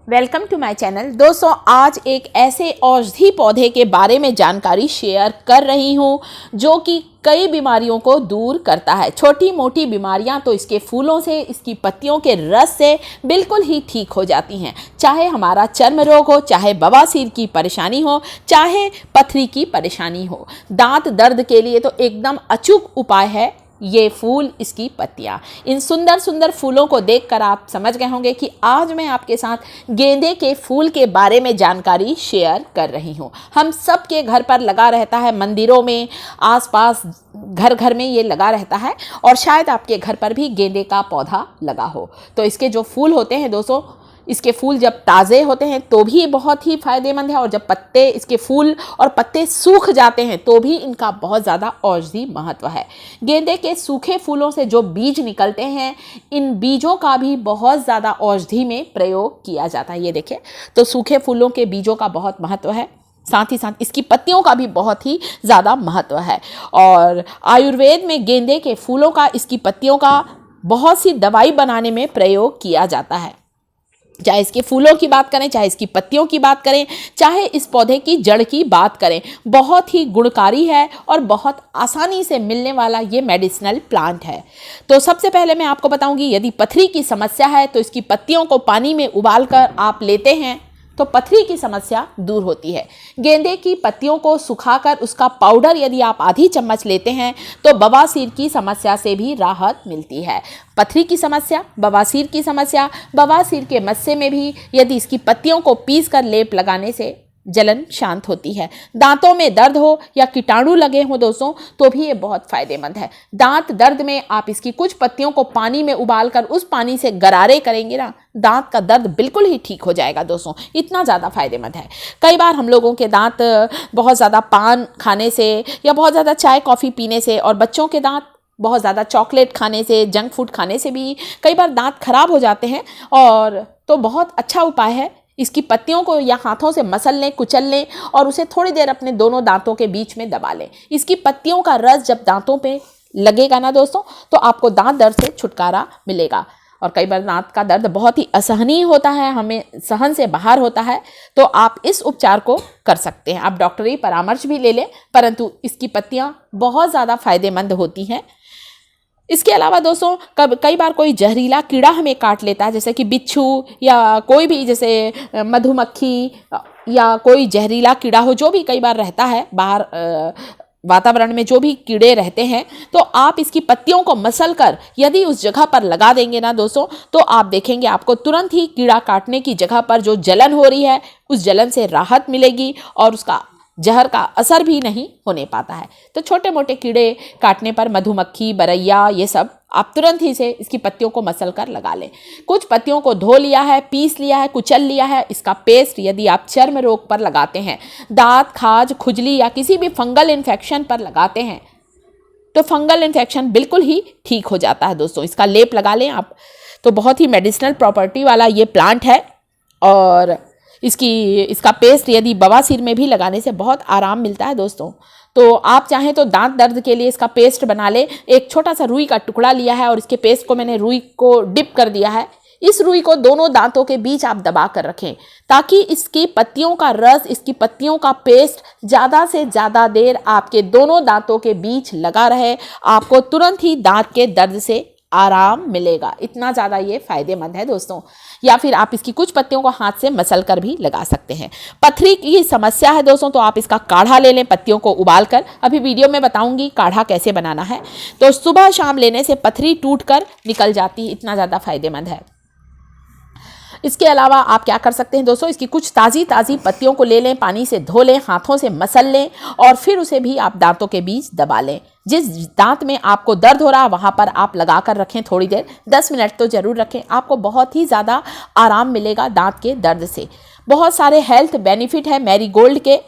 Welcome to my channel. दोस्तों, आज एक ऐसे औषधि पौधे के बारे में जानकारी शेयर कर रही हूँ जो कि कई बीमारियों को दूर करता है। छोटी मोटी बीमारियां तो इसके फूलों से, इसकी पत्तियों के रस से बिल्कुल ही ठीक हो जाती हैं। चाहे हमारा चर्म रोग हो, चाहे बवासीर की परेशानी हो, चाहे पथरी की परेशानी हो, दांत दर्द के लिए तो एकदम अचूक उपाय है ये फूल, इसकी पत्तियाँ। इन सुंदर सुंदर फूलों को देखकर आप समझ गए होंगे कि आज मैं आपके साथ गेंदे के फूल के बारे में जानकारी शेयर कर रही हूँ। हम सब के घर पर लगा रहता है, मंदिरों में, आसपास घर घर में ये लगा रहता है, और शायद आपके घर पर भी गेंदे का पौधा लगा हो। तो इसके जो फूल होते हैं दोस्तों, इसके फूल जब ताज़े होते हैं तो भी बहुत ही फायदेमंद है, और जब पत्ते, इसके फूल और पत्ते सूख जाते हैं तो भी इनका बहुत ज़्यादा औषधि महत्व है। गेंदे के सूखे फूलों से जो बीज निकलते हैं, इन बीजों का भी बहुत ज़्यादा औषधि में प्रयोग किया जाता है। ये देखिए, तो सूखे फूलों के बीजों का बहुत महत्व है, साथ ही साथ इसकी पत्तियों का भी बहुत ही ज़्यादा महत्व है। और आयुर्वेद में गेंदे के फूलों का, इसकी पत्तियों का बहुत सी दवाई बनाने में प्रयोग किया जाता है। चाहे इसके फूलों की बात करें, चाहे इसकी पत्तियों की बात करें, चाहे इस पौधे की जड़ की बात करें, बहुत ही गुणकारी है और बहुत आसानी से मिलने वाला ये मेडिसिनल प्लांट है। तो सबसे पहले मैं आपको बताऊंगी, यदि पथरी की समस्या है तो इसकी पत्तियों को पानी में उबालकर आप लेते हैं तो पथरी की समस्या दूर होती है। गेंदे की पत्तियों को सुखाकर उसका पाउडर यदि आप आधी चम्मच लेते हैं तो बवासीर की समस्या से भी राहत मिलती है। पथरी की समस्या, बवासीर की समस्या, बवासीर के मस्से में भी यदि इसकी पत्तियों को पीसकर लेप लगाने से जलन शांत होती है। दांतों में दर्द हो या कीटाणु लगे हो दोस्तों, तो भी ये बहुत फायदेमंद है। दांत दर्द में आप इसकी कुछ पत्तियों को पानी में उबालकर उस पानी से गरारे करेंगे ना, दांत का दर्द बिल्कुल ही ठीक हो जाएगा दोस्तों। इतना ज़्यादा फायदेमंद है। कई बार हम लोगों के दांत बहुत ज़्यादा पान खाने से या बहुत ज़्यादा चाय कॉफ़ी पीने से, और बच्चों के दांत बहुत ज़्यादा चॉकलेट खाने से, जंक फूड खाने से भी कई बार दांत खराब हो जाते हैं। और तो बहुत अच्छा उपाय है, इसकी पत्तियों को या हाथों से मसल लें, कुचल लें और उसे थोड़ी देर अपने दोनों दांतों के बीच में दबा लें। इसकी पत्तियों का रस जब दांतों पे लगेगा ना दोस्तों, तो आपको दांत दर्द से छुटकारा मिलेगा। और कई बार दांत का दर्द बहुत ही असहनीय होता है, हमें सहन से बाहर होता है, तो आप इस उपचार को कर सकते हैं। आप डॉक्टरी परामर्श भी ले लें, परंतु इसकी पत्तियां बहुत ज़्यादा फायदेमंद होती हैं। इसके अलावा दोस्तों, कई बार कोई जहरीला कीड़ा हमें काट लेता है, जैसे कि बिच्छू या कोई भी, जैसे मधुमक्खी या कोई जहरीला कीड़ा हो, जो भी कई बार रहता है बाहर वातावरण में, जो भी कीड़े रहते हैं, तो आप इसकी पत्तियों को मसल कर यदि उस जगह पर लगा देंगे ना दोस्तों, तो आप देखेंगे आपको तुरंत ही कीड़ा काटने की जगह पर जो जलन हो रही है, उस जलन से राहत मिलेगी और उसका जहर का असर भी नहीं होने पाता है। तो छोटे मोटे कीड़े काटने पर मधुमक्खी, बरैया, ये सब आप तुरंत ही से इसकी पत्तियों को मसल कर लगा लें। कुछ पत्तियों को धो लिया है, पीस लिया है, कुचल लिया है, इसका पेस्ट यदि आप चर्म रोग पर लगाते हैं, दांत, खाज, खुजली या किसी भी फंगल इन्फेक्शन पर लगाते हैं, तो फंगल इन्फेक्शन बिल्कुल ही ठीक हो जाता है दोस्तों। इसका लेप लगा लें आप। तो बहुत ही मेडिसिनल प्रॉपर्टी वाला ये प्लांट है, और इसका पेस्ट यदि बवासीर में भी लगाने से बहुत आराम मिलता है दोस्तों। तो आप चाहें तो दांत दर्द के लिए इसका पेस्ट बना ले। एक छोटा सा रुई का टुकड़ा लिया है और इसके पेस्ट को मैंने रुई को डिप कर दिया है। इस रुई को दोनों दांतों के बीच आप दबा कर रखें, ताकि इसकी पत्तियों का रस, इसकी पत्तियों का पेस्ट ज़्यादा से ज़्यादा देर आपके दोनों दांतों के बीच लगा रहे। आपको तुरंत ही दांत के दर्द से आराम मिलेगा। इतना ज़्यादा ये फायदेमंद है दोस्तों। या फिर आप इसकी कुछ पत्तियों को हाथ से मसल कर भी लगा सकते हैं। पथरी की समस्या है दोस्तों, तो आप इसका काढ़ा ले लें, पत्तियों को उबाल कर। अभी वीडियो में बताऊंगी काढ़ा कैसे बनाना है। तो सुबह शाम लेने से पथरी टूट कर निकल जाती है। इतना ज़्यादा फायदेमंद है। इसके अलावा आप क्या कर सकते हैं दोस्तों, इसकी कुछ ताज़ी पत्तियों को ले लें, पानी से धो लें, हाथों से मसल लें और फिर उसे भी आप दांतों के बीच दबा लें। जिस दांत में आपको दर्द हो रहा है वहाँ पर आप लगा कर रखें थोड़ी देर, 10 मिनट तो ज़रूर रखें। आपको बहुत ही ज़्यादा आराम मिलेगा दांत के दर्द से। बहुत सारे हेल्थ बेनिफिट है मैरीगोल्ड के।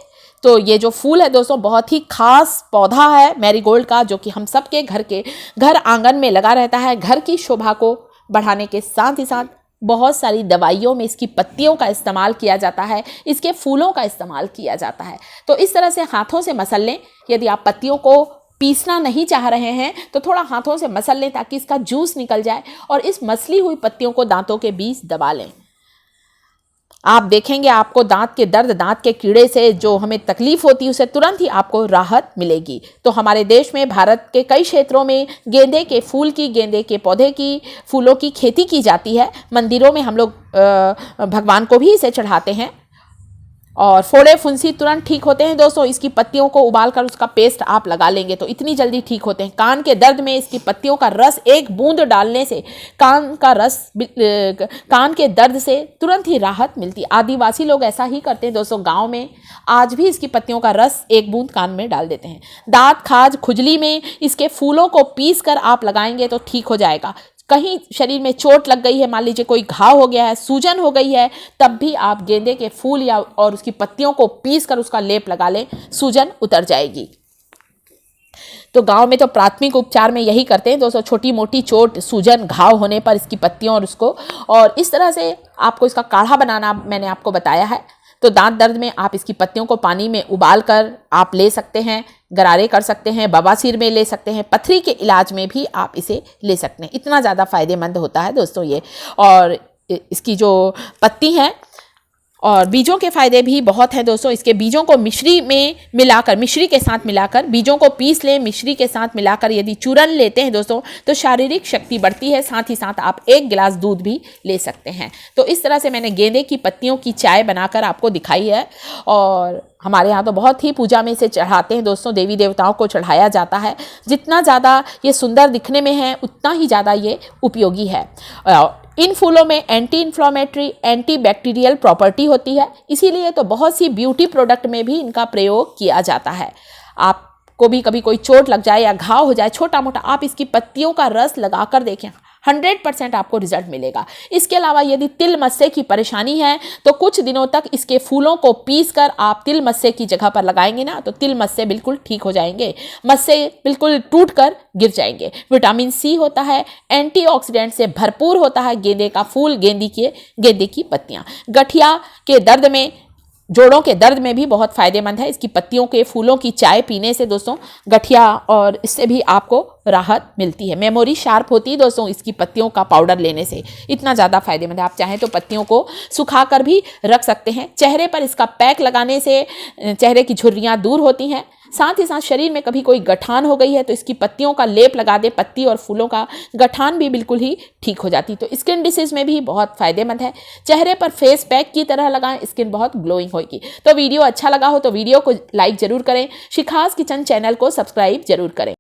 तो ये जो फूल है दोस्तों, बहुत ही खास पौधा है मैरीगोल्ड का, जो कि हम सबके घर आंगन में लगा रहता है। घर की शोभा को बढ़ाने के साथ ही साथ बहुत सारी दवाइयों में इसकी पत्तियों का इस्तेमाल किया जाता है, इसके फूलों का इस्तेमाल किया जाता है। तो इस तरह से हाथों से मसल लें। यदि आप पत्तियों को पीसना नहीं चाह रहे हैं तो थोड़ा हाथों से मसल लें, ताकि इसका जूस निकल जाए, और इस मसली हुई पत्तियों को दांतों के बीच दबा लें। आप देखेंगे आपको दांत के दर्द, दांत के कीड़े से जो हमें तकलीफ होती है उससे तुरंत ही आपको राहत मिलेगी। तो हमारे देश में, भारत के कई क्षेत्रों में गेंदे के फूल की, गेंदे के पौधे की, फूलों की खेती की जाती है। मंदिरों में हम लोग भगवान को भी इसे चढ़ाते हैं और फोड़े फुंसी तुरंत ठीक होते हैं दोस्तों। इसकी पत्तियों को उबालकर उसका पेस्ट आप लगा लेंगे तो इतनी जल्दी ठीक होते हैं। कान के दर्द में इसकी पत्तियों का रस एक बूंद डालने से कान के दर्द से तुरंत ही राहत मिलती है। आदिवासी लोग ऐसा ही करते हैं दोस्तों। गांव में आज भी इसकी पत्तियों का रस एक बूंद कान में डाल देते हैं। दांत, खाज, खुजली में इसके फूलों को पीस कर आप लगाएंगे तो ठीक हो जाएगा। कहीं शरीर में चोट लग गई है, मान लीजिए कोई घाव हो गया है, सूजन हो गई है, तब भी आप गेंदे के फूल या और उसकी पत्तियों को पीस कर उसका लेप लगा लें, सूजन उतर जाएगी। तो गांव में तो प्राथमिक उपचार में यही करते हैं दोस्तों। छोटी मोटी चोट, सूजन, घाव होने पर इसकी पत्तियों और उसको, और इस तरह से आपको इसका काढ़ा बनाना मैंने आपको बताया है। तो दांत दर्द में आप इसकी पत्तियों को पानी में उबाल कर आप ले सकते हैं, गरारे कर सकते हैं, बवासीर में ले सकते हैं, पथरी के इलाज में भी आप इसे ले सकते हैं। इतना ज़्यादा फायदेमंद होता है दोस्तों ये। और इसकी जो पत्ती है और बीजों के फायदे भी बहुत हैं दोस्तों। इसके बीजों को मिश्री के साथ मिलाकर, बीजों को पीस लें, मिश्री के साथ मिलाकर यदि चूरन लेते हैं दोस्तों तो शारीरिक शक्ति बढ़ती है। साथ ही साथ आप 1 गिलास दूध भी ले सकते हैं। तो इस तरह से मैंने गेंदे की पत्तियों की चाय बनाकर आपको दिखाई है। और हमारे यहाँ तो बहुत ही पूजा में इसे चढ़ाते हैं दोस्तों, देवी देवताओं को चढ़ाया जाता है। जितना ज़्यादा ये सुंदर दिखने में है उतना ही ज़्यादा ये उपयोगी है। इन फूलों में anti inflammatory, anti bacterial property होती है, इसीलिए तो बहुत सी ब्यूटी प्रोडक्ट में भी इनका प्रयोग किया जाता है। आपको भी कभी कोई चोट लग जाए या घाव हो जाए छोटा मोटा, आप इसकी पत्तियों का रस लगाकर देखें, 100% आपको रिजल्ट मिलेगा। इसके अलावा यदि तिल मस्से की परेशानी है तो कुछ दिनों तक इसके फूलों को पीस कर आप तिल मस्से की जगह पर लगाएंगे ना तो तिल मस्से बिल्कुल ठीक हो जाएंगे, मस्से बिल्कुल टूट कर गिर जाएंगे। विटामिन सी होता है, एंटीऑक्सीडेंट से भरपूर होता है गेंदे का फूल, गेंदे की पत्तियां। गठिया के दर्द में, जोड़ों के दर्द में भी बहुत फायदेमंद है। इसकी पत्तियों के फूलों की चाय पीने से दोस्तों गठिया और इससे भी आपको राहत मिलती है। मेमोरी शार्प होती है दोस्तों इसकी पत्तियों का पाउडर लेने से, इतना ज़्यादा फायदेमंद है। आप चाहें तो पत्तियों को सुखा कर भी रख सकते हैं। चेहरे पर इसका पैक लगाने से चेहरे की झुर्रियाँ दूर होती हैं। साथ ही साथ शरीर में कभी कोई गठान हो गई है तो इसकी पत्तियों का लेप लगा दे, पत्ती और फूलों का, गठान भी बिल्कुल ही ठीक हो जाती। तो स्किन डिसीज में भी बहुत फायदेमंद है। चेहरे पर फेस पैक की तरह लगाएं, स्किन बहुत ग्लोइंग होगी। तो वीडियो अच्छा लगा हो तो वीडियो को लाइक जरूर करें, शिखास किचन चैनल को सब्सक्राइब जरूर करें।